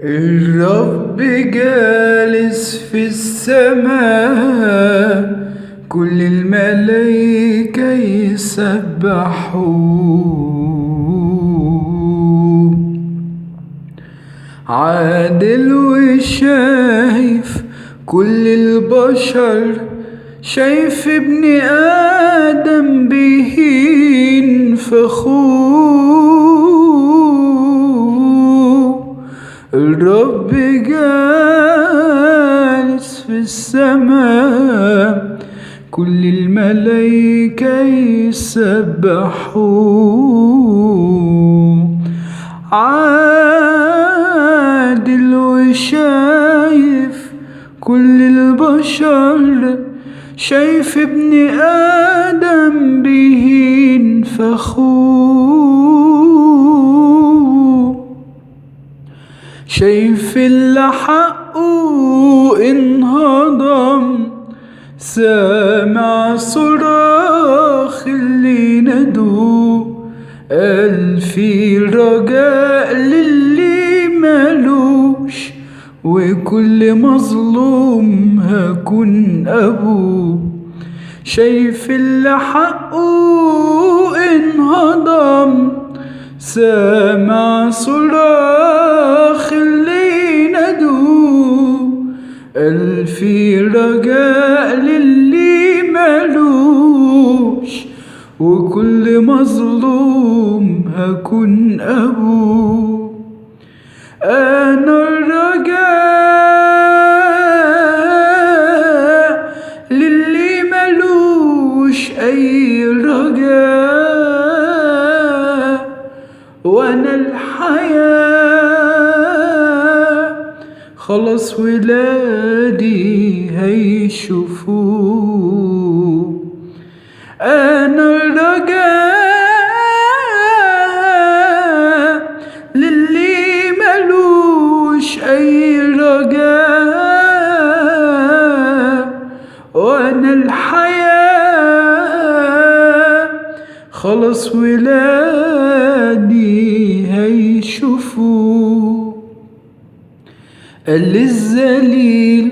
الرب جالس في السماء، كل الملائكة يسبحوه. عادل وشايف كل البشر، شايف ابن آدم بيهين فخور. الرب جالس في السماء، كل الملائكة يسبحوه. عادل وشايف كل البشر، شايف ابن آدم بيهين فخور. شايف اللي حقه انهضم، سامع صراخ اللي ندوه. قال في رجاء للي مالوش، وكل مظلوم هكون أبوه. شايف اللي حقه انهضم، سامع صراخ اللي ندوه. قال في رجاء للي مالوش، وكل مظلوم هكون أبوه. أنا الرجاء للي ملوش أي رجاء، وأنا الحياة، خلاص ولادي هيشوفوه. أنا الرجاء للي ملوش أي رجاء، وأنا الحياة، خلاص ولادي هيشوفوه. قال للذليل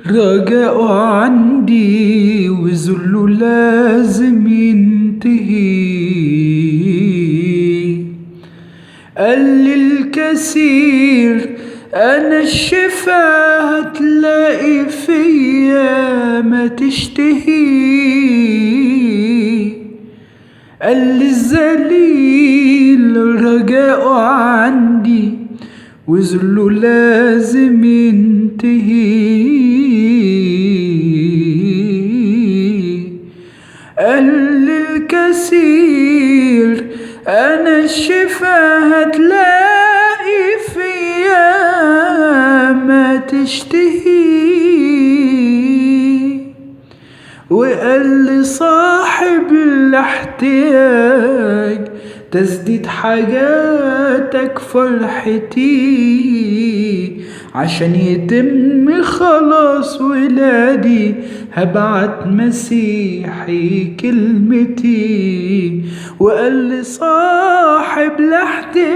رجاء عندي، وذله لازم ينتهي. قال للكثير أنا الشفا، هتلاقي فيا ما تشتهي. قال للذليل رجاء عندي، وذله لازم ينتهي. قال للكثير أنا الشفا، هتلاقي فيا ما تشتهي. وقال لصاحب الاحتياج تسديد حاجاتك فرحتي، عشان يتم خلاص ولادي هبعت مسيحي كلمتي. وقال لصاحب الاحتياج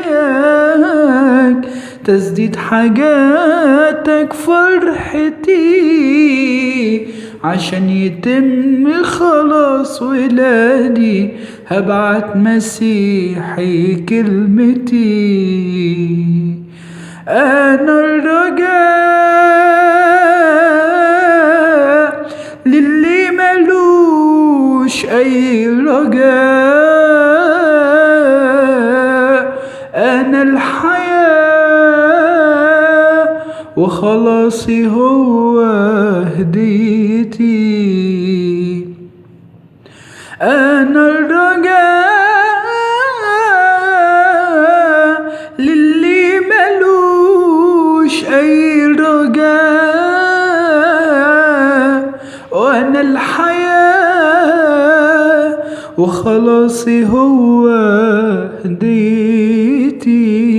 تسديد حاجاتك فرحتي، عشان يتم خلاص ولادي هبعت مسيحي كلمتي. أنا الرجاء للي ملوش أي رجاء، أنا الحياة، وخلاصي هو هديتي. أنا الرجاء للي ملوش أي رجاء، وأنا الحياة، وخلاصي هو هديتي.